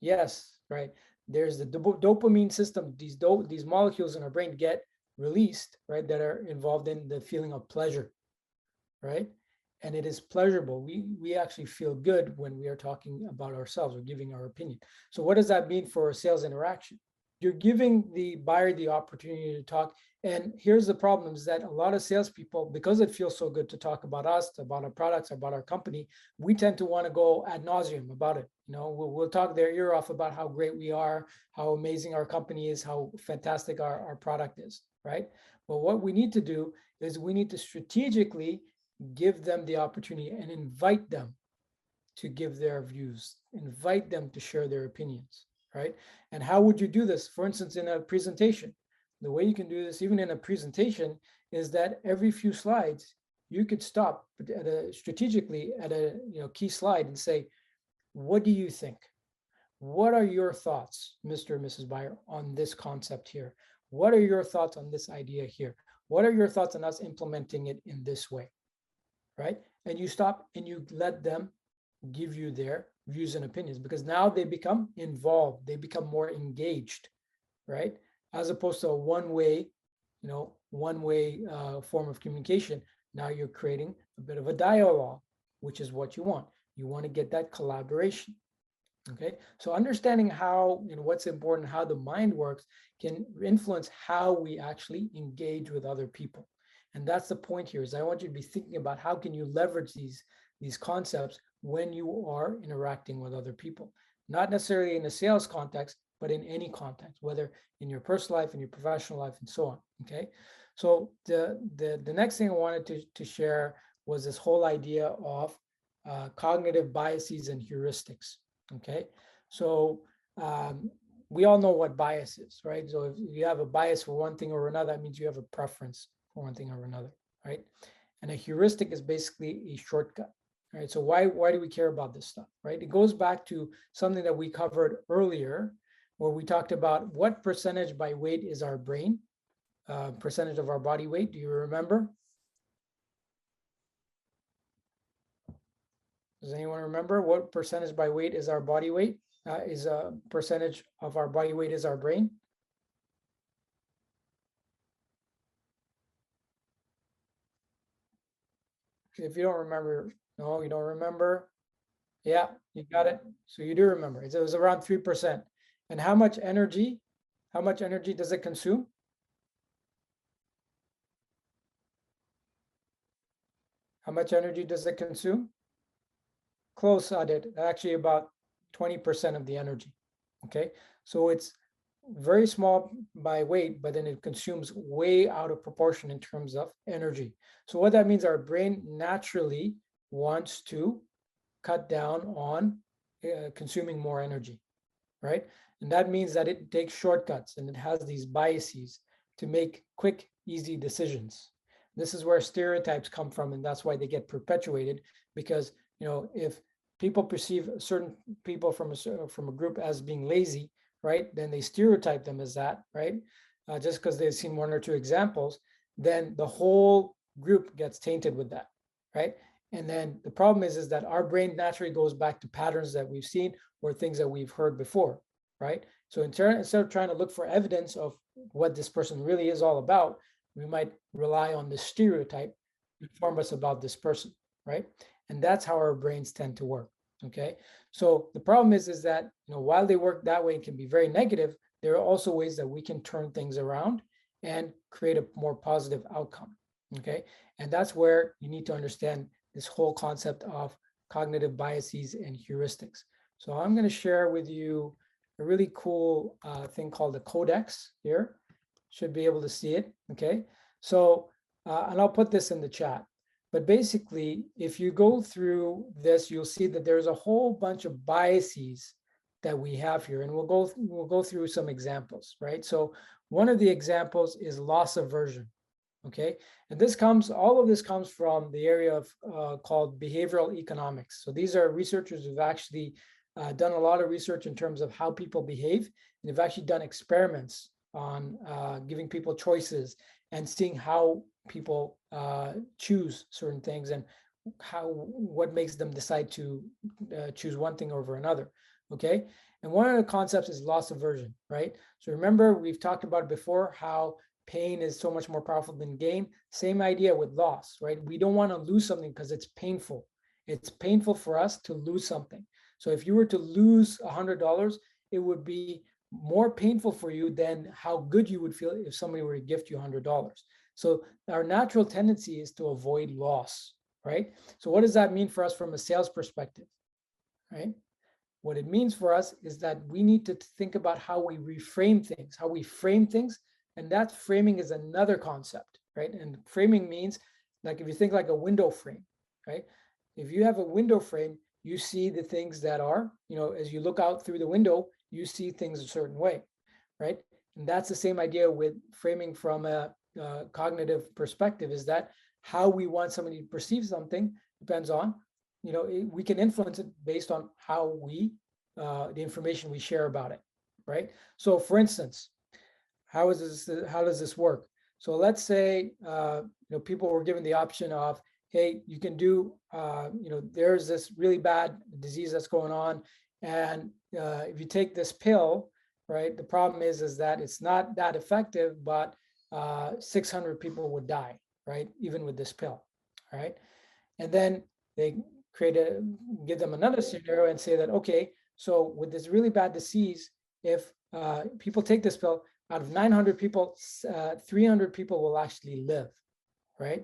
Yes, right. There's the dopamine system. These molecules in our brain get released, right, that are involved in the feeling of pleasure, right? And it is pleasurable. We actually feel good when we are talking about ourselves or giving our opinion. So what does that mean for a sales interaction? You're giving the buyer the opportunity to talk. And here's the problem, is that a lot of salespeople, because it feels so good to talk about us, about our products, about our company, we tend to want to go ad nauseum about it. We'll talk their ear off about how great we are, how amazing our company is, how fantastic our product is, right? But what we need to do is we need to strategically give them the opportunity and invite them to give their views, invite them to share their opinions, right? And how would you do this? For instance, in a presentation, the way you can do this, even in a presentation, is that every few slides, you could stop strategically at a key slide and say, what do you think? What are your thoughts, Mr. and Mrs. Buyer, on this concept here? What are your thoughts on this idea here? What are your thoughts on us implementing it in this way, right? And you stop and you let them give you their views and opinions, because now they become involved, they become more engaged, right? As opposed to a one-way form of communication. Now you're creating a bit of a dialogue, which is what you want. You want to get that collaboration. Okay, so understanding how, what's important, how the mind works, can influence how we actually engage with other people. And that's the point here, is I want you to be thinking about how can you leverage these concepts when you are interacting with other people, not necessarily in a sales context, but in any context, whether in your personal life, in your professional life, and so on. Okay, so the next thing I wanted to share was this whole idea of cognitive biases and heuristics. Okay, so we all know what bias is, right? So if you have a bias for one thing or another, that means you have a preference for one thing or another, right? And a heuristic is basically a shortcut, right? So why do we care about this stuff, right? It goes back to something that we covered earlier, where we talked about what percentage by weight is our brain, percentage of our body weight. Do you remember? Does anyone remember what percentage by weight is our body weight? Is a percentage of our body weight is our brain? If you don't remember, no, you don't remember. Yeah, you got it. So you do remember. It was around 3%. And how much energy How much energy does it consume? How much energy does it consume? Close on it, actually about 20% of the energy. Okay, so it's very small by weight, but then it consumes way out of proportion in terms of energy. So what that means, our brain naturally wants to cut down on consuming more energy, right? And that means that it takes shortcuts and it has these biases to make quick, easy decisions. This is where stereotypes come from, and that's why they get perpetuated, because if people perceive certain people from a group as being lazy, right, then they stereotype them as that, right? Just because they've seen one or two examples, then the whole group gets tainted with that, right? And then the problem is that our brain naturally goes back to patterns that we've seen or things that we've heard before, right? So instead of trying to look for evidence of what this person really is all about, we might rely on the stereotype to inform us about this person, right? And that's how our brains tend to work, okay? So the problem is that, while they work that way, it can be very negative, there are also ways that we can turn things around and create a more positive outcome, okay? And that's where you need to understand this whole concept of cognitive biases and heuristics. So I'm going to share with you a really cool thing called the codex here. Should be able to see it, okay? So, and I'll put this in the chat. But basically, if you go through this, you'll see that there's a whole bunch of biases that we have here, and we'll go through some examples, right? So one of the examples is loss aversion, okay? And all of this comes from the area of called behavioral economics. So these are researchers who've actually done a lot of research in terms of how people behave, and they've actually done experiments on giving people choices and seeing how people choose certain things and what makes them decide to choose one thing over another, okay? And one of the concepts is loss aversion, right? So remember, we've talked about before how pain is so much more powerful than gain. Same idea with loss, right? We don't want to lose something because it's painful. It's painful for us to lose something. So if you were to lose $100, it would be more painful for you than how good you would feel if somebody were to gift you $100. So our natural tendency is to avoid loss, right? So what does that mean for us from a sales perspective, right? What it means for us is that we need to think about how we reframe things, how we frame things. And that framing is another concept, right? And framing means, like, if you think like a window frame, right? If you have a window frame, you see the things that are, as you look out through the window, you see things a certain way, right? And that's the same idea with framing from a cognitive perspective, is that how we want somebody to perceive something depends on, we can influence it based on how the information we share about it, right? So for instance, how does this work? So let's say, people were given the option of, hey, you can do, there's this really bad disease that's going on. And if you take this pill, right, the problem is that it's not that effective, but 600 people would die, right, even with this pill, right? And then they give them another scenario and say that, okay, so with this really bad disease, if people take this pill, out of 900 people, 300 people will actually live, right?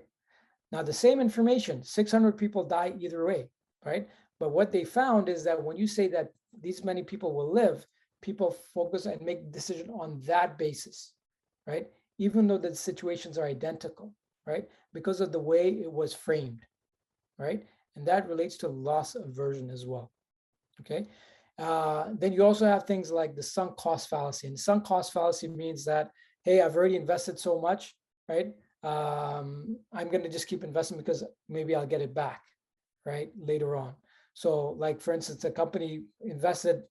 Now, the same information, 600 people die either way, right? But what they found is that when you say that these many people will live, people focus and make a decision on that basis, right? Even though the situations are identical, right? Because of the way it was framed, right? And that relates to loss aversion as well, okay? Then you also have things like the sunk cost fallacy. And sunk cost fallacy means that, hey, I've already invested so much, right? I'm going to just keep investing because maybe I'll get it back, right, later on. So, like, for instance, a company invested,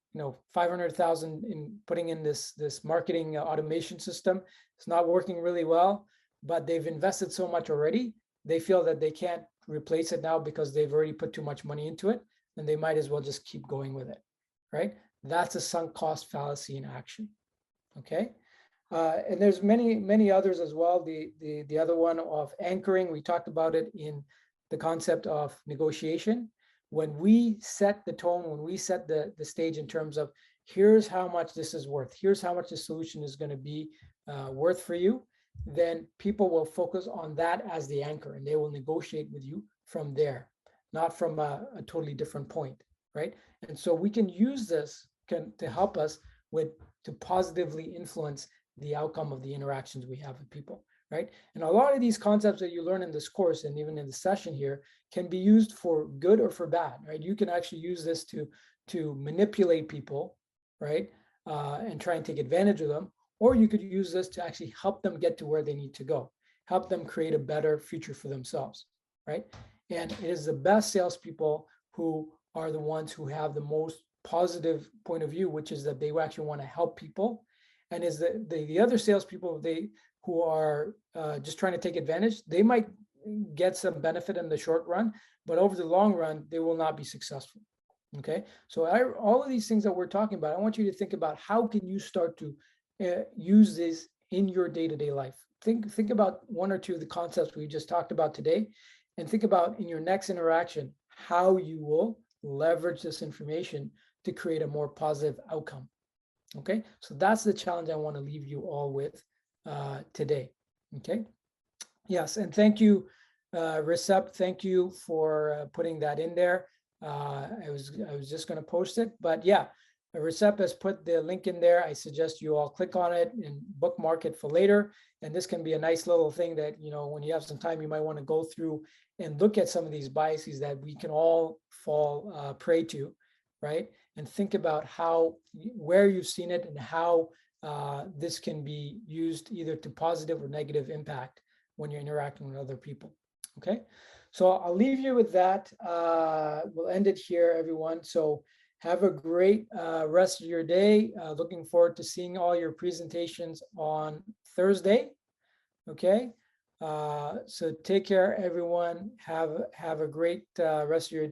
500,000 in putting in this marketing automation system. It's not working really well, but they've invested so much already. They feel that they can't replace it now because they've already put too much money into it, and they might as well just keep going with it, right? That's a sunk cost fallacy in action, okay? And there's many others as well. The other one of anchoring, we talked about it in the concept of negotiation. When we set the tone, when we set the stage in terms of, here's how much this is worth, here's how much the solution is going to be worth for you, then people will focus on that as the anchor, and they will negotiate with you from there, not from a totally different point, right? And so we can use this to help us to positively influence the outcome of the interactions we have with people, right? And a lot of these concepts that you learn in this course and even in the session here can be used for good or for bad, right? You can actually use this to manipulate people, right? And try and take advantage of them, or you could use this to actually help them get to where they need to go, help them create a better future for themselves, right? And it is the best salespeople who are the ones who have the most positive point of view, which is that they actually want to help people. And is the other salespeople, who are just trying to take advantage, they might get some benefit in the short run, but over the long run, they will not be successful. Okay, so all of these things that we're talking about, I want you to think about how can you start to use this in your day-to-day life. Think about one or two of the concepts we just talked about today, and think about in your next interaction how you will leverage this information to create a more positive outcome. Okay, so that's the challenge I want to leave you all with today. Okay, yes, and thank you, Recep. Thank you for putting that in there. I was just going to post it, but yeah, Recep has put the link in there. I suggest you all click on it and bookmark it for later. And this can be a nice little thing that, you know, when you have some time, you might want to go through and look at some of these biases that we can all fall prey to, right? And think about where you've seen it and how this can be used either to positive or negative impact when you're interacting with other people. Okay, so I'll leave you with that. We'll end it here, everyone. So have a great rest of your day. Looking forward to seeing all your presentations on Thursday. Okay, so take care, everyone. Have a great rest of your